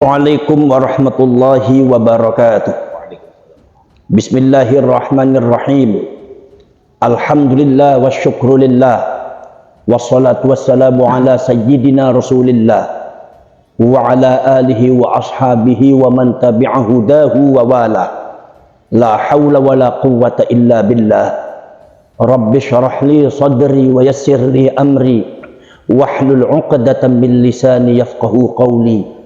Assalamualaikum warahmatullahi wabarakatuh. Bismillahirrahmanirrahim. Alhamdulillah wa syukrulillah. Wassalatu wassalamu ala sayyidina rasulillah wa ala alihi wa ashabihi wa man tabi'a hudahu wa wala. La hawla wa la quwwata illa billah. Rabbi syrah li sadri wa yassir li amri wahlul 'uqdatam min lisani yafqahu qawli.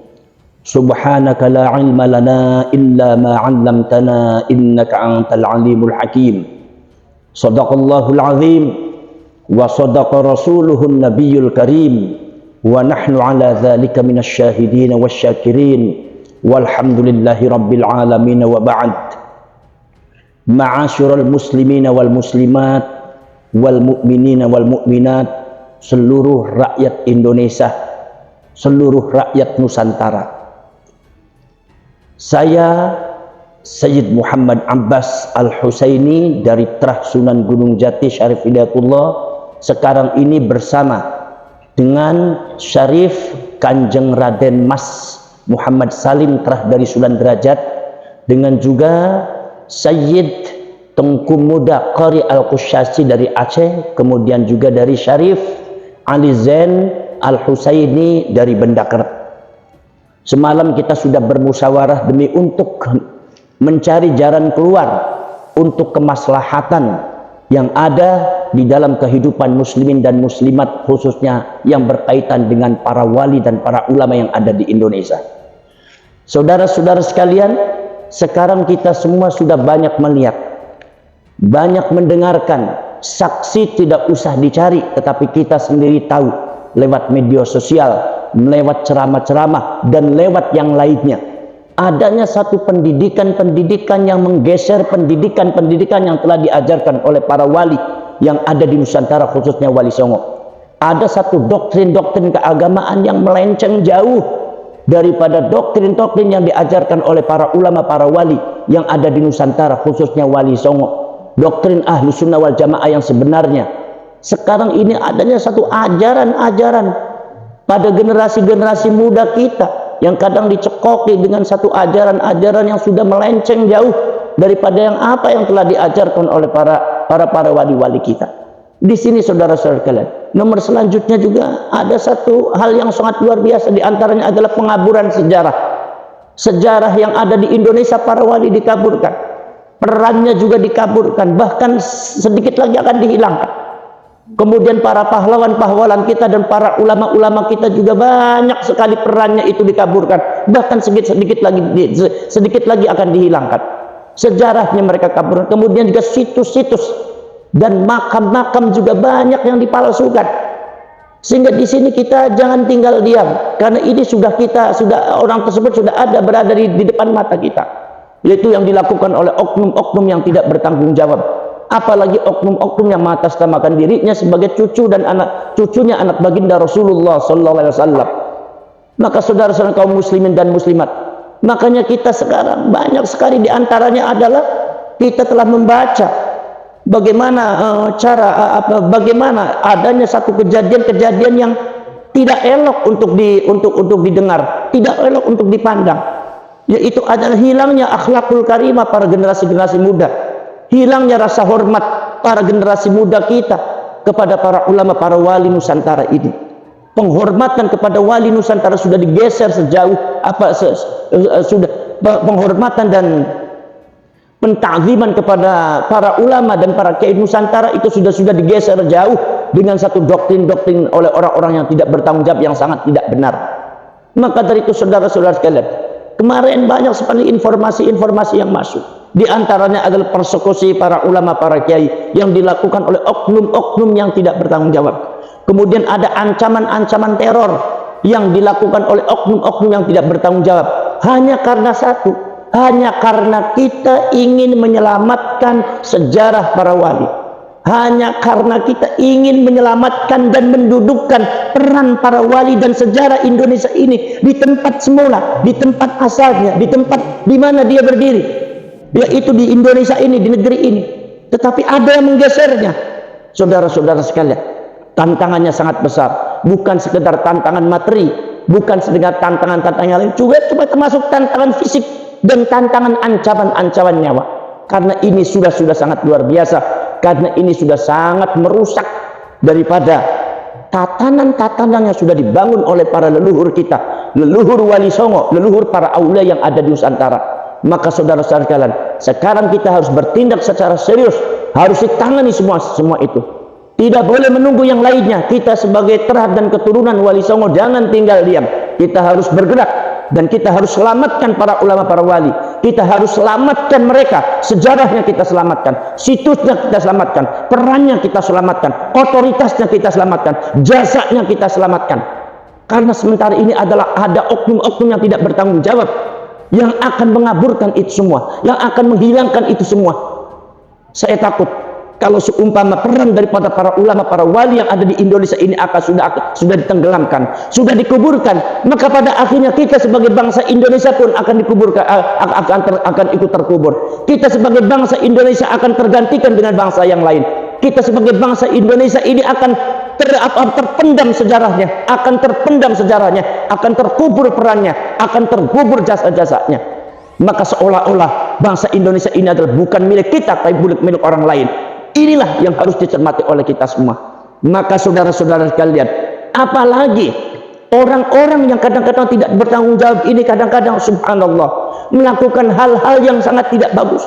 Subhanaka la ilma lana illa ma 'allamtana innaka antal alimul hakim. Shadaqallahul azim wa sadaqa rasuluhun nabiyul karim wa nahnu ala dzalika minasy syahidin wasyakirin walhamdulillahi rabbil alamin wa ba'd. Ma'asyiral muslimina wal muslimat wal mu'minina wal mu'minat, seluruh rakyat Indonesia, seluruh rakyat Nusantara. Saya Sayyid Muhammad Abbas Al-Husaini dari Trah Sunan Gunung Jati Syarif Hidayatullah sekarang ini bersama dengan Syarif Kanjeng Raden Mas Muhammad Salim Trah dari Sunan Derajat, dengan juga Sayyid Tengku Muda Qari Al-Qusyasi dari Aceh, kemudian juga dari Syarif Ali Zain Al-Husaini dari Bendakert. Semalam kita sudah bermusyawarah demi untuk mencari jalan keluar untuk kemaslahatan yang ada di dalam kehidupan muslimin dan muslimat, khususnya yang berkaitan dengan para wali dan para ulama yang ada di Indonesia. Saudara-saudara sekalian, sekarang kita semua sudah banyak melihat, banyak mendengarkan, saksi tidak usah dicari, tetapi kita sendiri tahu lewat media sosial, lewat ceramah-ceramah dan lewat yang lainnya, adanya satu pendidikan-pendidikan yang menggeser pendidikan-pendidikan yang telah diajarkan oleh para wali yang ada di Nusantara, khususnya Wali Songo. Ada satu doktrin-doktrin keagamaan yang melenceng jauh daripada doktrin-doktrin yang diajarkan oleh para ulama, para wali yang ada di Nusantara, khususnya Wali Songo. Doktrin ahlu sunnah wal jamaah yang sebenarnya. Sekarang ini adanya satu ajaran-ajaran pada generasi-generasi muda kita yang kadang dicekoki dengan satu ajaran-ajaran yang sudah melenceng jauh daripada yang apa yang telah diajarkan oleh para wali-wali kita. Di sini saudara-saudara sekalian, nomor selanjutnya juga ada satu hal yang sangat luar biasa, di antaranya adalah pengaburan sejarah. Sejarah yang ada di Indonesia, para wali dikaburkan, perannya juga dikaburkan, bahkan sedikit lagi akan dihilangkan. Kemudian para pahlawan-pahlawan kita dan para ulama-ulama kita juga banyak sekali perannya itu dikaburkan, bahkan sedikit lagi akan dihilangkan. Sejarahnya mereka kaburkan. Kemudian juga situs-situs dan makam-makam juga banyak yang dipalsukan. Sehingga di sini kita jangan tinggal diam, karena ini sudah orang tersebut sudah berada di depan mata kita, yaitu yang dilakukan oleh oknum-oknum yang tidak bertanggung jawab. Apalagi oknum-oknum yang mengatasnamakan dirinya sebagai cucunya anak baginda Rasulullah sallallahu alaihi wasallam. Maka saudara-saudara kaum muslimin dan muslimat, makanya kita sekarang banyak sekali di antaranya adalah kita telah membaca bagaimana bagaimana adanya satu kejadian-kejadian yang tidak elok untuk didengar, tidak elok untuk dipandang, yaitu adalah hilangnya akhlakul karimah para generasi-generasi muda. Hilangnya rasa hormat para generasi muda kita kepada para ulama, para wali Nusantara ini. Penghormatan kepada wali Nusantara sudah digeser sejauh sudah penghormatan dan pentakziman kepada para ulama dan para kiai Nusantara itu sudah digeser jauh dengan satu doktrin-doktrin oleh orang-orang yang tidak bertanggung jawab, yang sangat tidak benar. Maka dari itu saudara-saudara sekalian, kemarin banyak sekali informasi-informasi yang masuk. Di antaranya adalah persekusi para ulama, para kiai yang dilakukan oleh oknum-oknum yang tidak bertanggung jawab. Kemudian ada ancaman-ancaman teror yang dilakukan oleh oknum-oknum yang tidak bertanggung jawab. Hanya karena satu, hanya karena kita ingin menyelamatkan sejarah para wali. Hanya karena kita ingin menyelamatkan dan mendudukkan peran para wali dan sejarah Indonesia ini di tempat semula, di tempat asalnya, di tempat di mana dia berdiri, yaitu di Indonesia ini, di negeri ini. Tetapi ada yang menggesernya. Saudara-saudara sekalian, tantangannya sangat besar, bukan sekedar tantangan materi, bukan sedengar tantangan-tantangan yang lain, juga termasuk tantangan fisik dan tantangan ancaman-ancaman nyawa. Karena ini sudah sangat luar biasa, karena ini sudah sangat merusak daripada tatanan-tatanan yang sudah dibangun oleh para leluhur kita, leluhur Wali Songo, leluhur para aulia yang ada di Nusantara. Maka saudara-saudara sekalian, sekarang kita harus bertindak secara serius, harus ditangani semua itu. Tidak boleh menunggu yang lainnya. Kita sebagai terah dan keturunan Wali Songo jangan tinggal diam. Kita harus bergerak dan kita harus selamatkan para ulama, para wali. Kita harus selamatkan mereka. Sejarahnya kita selamatkan, situsnya kita selamatkan, perannya kita selamatkan, otoritasnya kita selamatkan, jasanya kita selamatkan. Karena sementara ini adalah ada oknum-oknum yang tidak bertanggung jawab, yang akan mengaburkan itu semua, yang akan menghilangkan itu semua. Saya takut kalau seumpama peran daripada para ulama, para wali yang ada di Indonesia ini sudah ditenggelamkan, sudah dikuburkan, maka pada akhirnya kita sebagai bangsa Indonesia pun akan dikuburkan, akan ikut terkubur. Kita sebagai bangsa Indonesia akan tergantikan dengan bangsa yang lain. Kita sebagai bangsa Indonesia ini akan terpendam sejarahnya, akan terkubur perannya, akan terkubur jasa-jasanya. Maka seolah-olah bangsa Indonesia ini adalah bukan milik kita, tapi milik orang lain. Inilah yang harus dicermati oleh kita semua. Maka saudara-saudara sekalian, apalagi orang-orang yang kadang-kadang tidak bertanggung jawab ini, kadang-kadang subhanallah melakukan hal-hal yang sangat tidak bagus,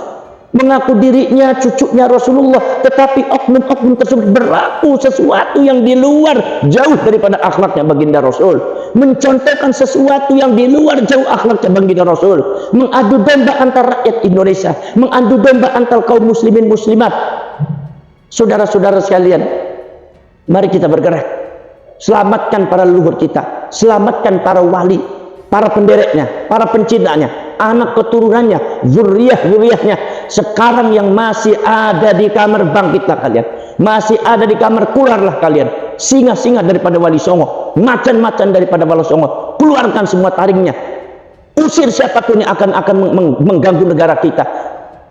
mengaku dirinya cucunya Rasulullah, tetapi oknum-oknum tersebut berlaku sesuatu yang di luar, jauh daripada akhlaknya baginda Rasul, mencontohkan sesuatu yang di luar jauh akhlaknya baginda Rasul, mengadu domba antar rakyat Indonesia, mengadu domba antar kaum muslimin muslimat. Saudara-saudara sekalian, mari kita bergerak, selamatkan para leluhur kita, selamatkan para wali, para pendereknya, para pencintanya, anak keturunannya, zuriyah-zuriyahnya. Sekarang yang masih ada di kamar, bangkitlah kalian. Masih ada di kamar, keluarlah kalian. Singa-singa daripada Wali Songo, macan-macan daripada Wali Songo, keluarkan semua taringnya. Usir siapapun yang akan mengganggu negara kita.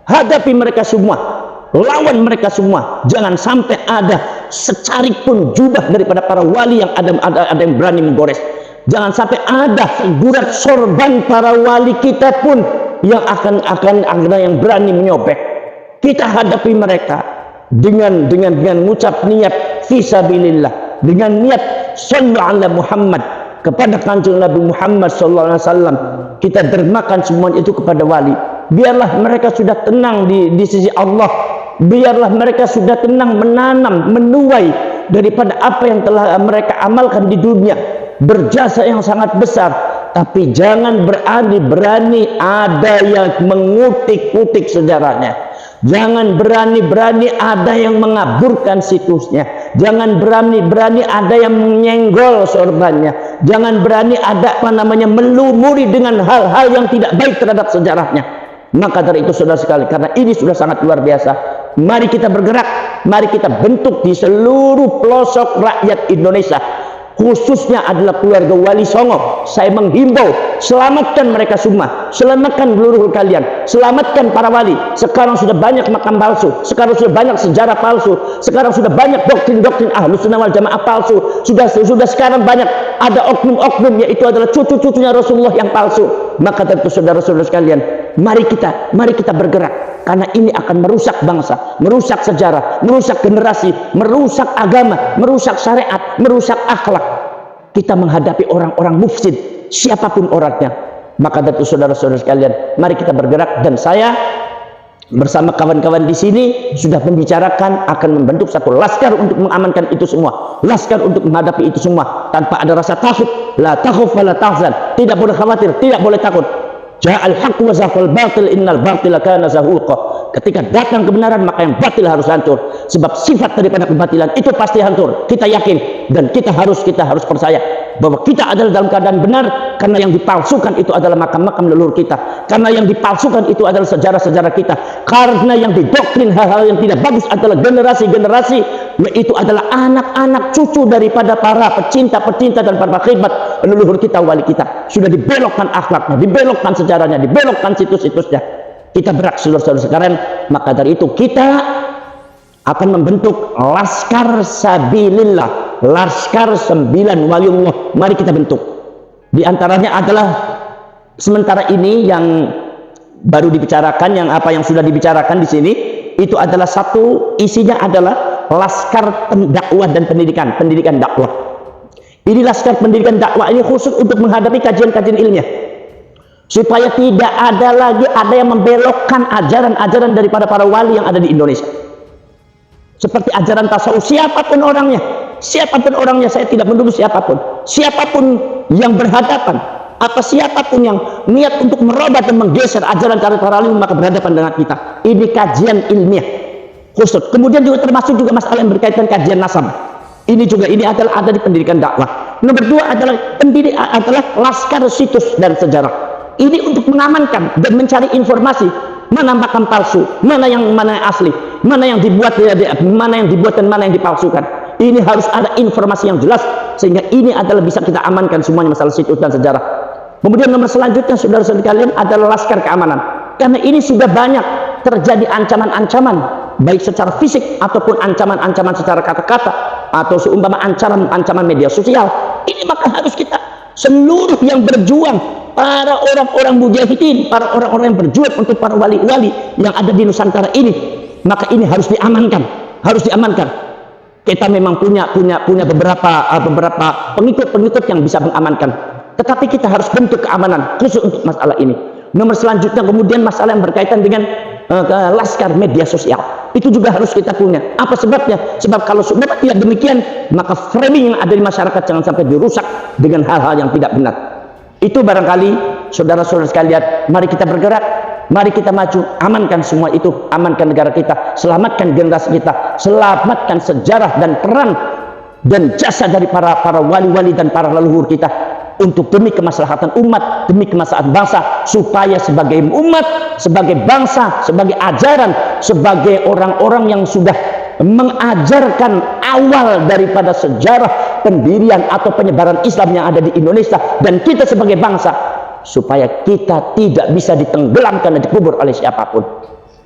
Hadapi mereka semua, lawan mereka semua. Jangan sampai ada secarik pun jubah daripada para wali yang ada yang berani menggores. Jangan sampai ada gurat sorban para wali kita pun yang akan yang berani menyobek. Kita hadapi mereka dengan mengucap niat fisabilillah, dengan niat sallu ala Muhammad, kepada kanjeng Nabi Muhammad sallallahu alaihi wasallam. Kita dermakan semua itu kepada wali. Biarlah mereka sudah tenang di sisi Allah. Biarlah mereka sudah tenang menanam, menuai daripada apa yang telah mereka amalkan di dunia, berjasa yang sangat besar. Tapi jangan berani ada yang mengutik-utik sejarahnya. Jangan berani ada yang mengaburkan situsnya. Jangan berani ada yang menyenggol sorbannya. Jangan berani ada melumuri dengan hal-hal yang tidak baik terhadap sejarahnya. Maka dari itu saudara sekali, karena ini sudah sangat luar biasa, mari kita bergerak, mari kita bentuk di seluruh pelosok rakyat Indonesia, khususnya adalah keluarga Wali Songo. Saya menghimbau, selamatkan mereka semua, selamatkan leluhur kalian, selamatkan para wali. Sekarang sudah banyak makam palsu, sekarang sudah banyak sejarah palsu, sekarang sudah banyak doktrin-doktrin Ahlus Sunnah wal Jamaah palsu, sudah sekarang banyak ada oknum-oknum, yaitu adalah cucu-cucunya Rasulullah yang palsu. Maka tentu saudara-saudara sekalian, mari kita bergerak, karena ini akan merusak bangsa, merusak sejarah, merusak generasi, merusak agama, merusak syariat, merusak akhlak. Kita menghadapi orang-orang mufsid, siapapun orangnya. Maka tentu saudara-saudara sekalian, mari kita bergerak. Dan saya bersama kawan-kawan di sini sudah membicarakan akan membentuk satu laskar untuk mengamankan itu semua, laskar untuk menghadapi itu semua tanpa ada rasa takut. La takhuf wa la tahzan, tidak boleh khawatir, tidak boleh takut. Ja'al haqq wa zahaqal batil, innal batila kana zahuqa. Ketika datang kebenaran, maka yang batil harus hancur. Sebab sifat daripada kebatilan itu pasti hancur. Kita yakin dan kita harus percaya bahwa kita adalah dalam keadaan benar, karena yang dipalsukan itu adalah makam-makam leluhur kita, karena yang dipalsukan itu adalah sejarah-sejarah kita, karena yang didoktrin hal-hal yang tidak bagus adalah generasi-generasi, yaitu adalah anak-anak cucu daripada para pecinta-pecinta dan para khidmat leluhur kita, wali kita. Sudah dibelokkan akhlaknya, dibelokkan sejarahnya, dibelokkan situs-situsnya. Kita berak saudara-saudara sekarang. Maka dari itu kita akan membentuk laskar sabilillah, laskar 9 waliullah. Mari kita bentuk. Di antaranya adalah sementara ini yang baru dibicarakan, yang apa yang sudah dibicarakan di sini itu adalah satu, isinya adalah laskar dakwah dan pendidikan dakwah. Ini laskar pendidikan dakwah ini khusus untuk menghadapi kajian-kajian ilmiah, supaya tidak ada lagi ada yang membelokkan ajaran-ajaran daripada para wali yang ada di Indonesia. Seperti ajaran tasawuf, siapapun orangnya, saya tidak menuduh siapapun yang berhadapan, apa siapapun yang niat untuk merubah dan menggeser ajaran para wali, maka berhadapan dengan kita. Ini kajian ilmiah khusus. Kemudian juga termasuk juga masalah yang berkaitan kajian nasab. Ini adalah ada di pendidikan dakwah. Nomor dua adalah laskar situs dan sejarah. Ini untuk mengamankan dan mencari informasi mana makam palsu, mana yang asli, mana yang dibuat dan mana yang dipalsukan. Ini harus ada informasi yang jelas, sehingga ini adalah bisa kita amankan semuanya masalah situs dan sejarah. Kemudian nomor selanjutnya, saudara-saudara sekalian, adalah laskar keamanan. Karena ini sudah banyak terjadi ancaman-ancaman, baik secara fisik ataupun ancaman-ancaman secara kata-kata, atau seumpama ancaman media sosial. Ini maka harus kita seluruh yang berjuang, para orang-orang mujahidin, para orang-orang yang berjuang untuk para wali-wali yang ada di Nusantara ini, maka ini harus diamankan, Kita memang punya beberapa pengikut yang bisa mengamankan, tetapi kita harus bentuk keamanan khusus untuk masalah ini. Nomor selanjutnya kemudian masalah yang berkaitan dengan laskar media sosial. Itu juga harus kita punya. Apa sebabnya? Sebab kalau sudah tidak demikian, maka framing yang ada di masyarakat jangan sampai dirusak dengan hal-hal yang tidak benar. Itu barangkali saudara-saudara sekalian, mari kita bergerak, mari kita maju, amankan semua itu, amankan negara kita, selamatkan generasi kita, selamatkan sejarah dan peran dan jasa dari para wali-wali dan para leluhur kita, untuk demi kemaslahatan umat, demi kemaslahatan bangsa, supaya sebagai umat, sebagai bangsa, sebagai ajaran, sebagai orang-orang yang sudah mengajarkan awal daripada sejarah pendirian atau penyebaran Islam yang ada di Indonesia, dan kita sebagai bangsa, supaya kita tidak bisa ditenggelamkan dan dikubur oleh siapapun.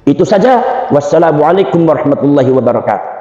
Itu saja. Wassalamualaikum warahmatullahi wabarakatuh.